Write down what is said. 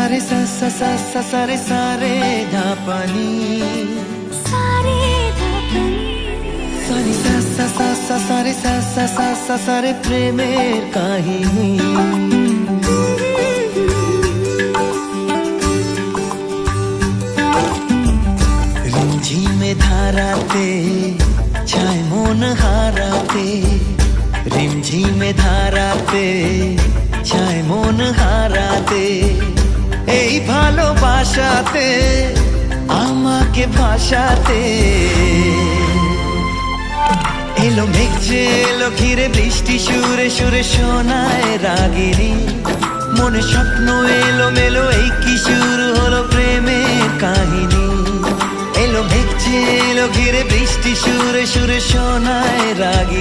সারে সা সা সা সা সারে সারে ধাপানি সারে সা সা সা সা সারে সা সা সা সা সারে প্রেমের কাহিনী। রিমঝিমে ধারাতে ছায় মন হারাতে, রিমঝিমে ধারাতে ছায় মন হারাতে, এই ভালোবাসাতে আমাকে ভাসাতে। এলো মেঘ যে এলো ঘিরে বৃষ্টি সুরে সুরে শোনায় রাগিনী, মনে স্বপ্ন এলো মেলো এই কি শুরু হলো প্রেমের কাহিনী। এলো মেঘ যে এলো ঘিরে বৃষ্টি সুরে সুরে শোনায় রাগিনী।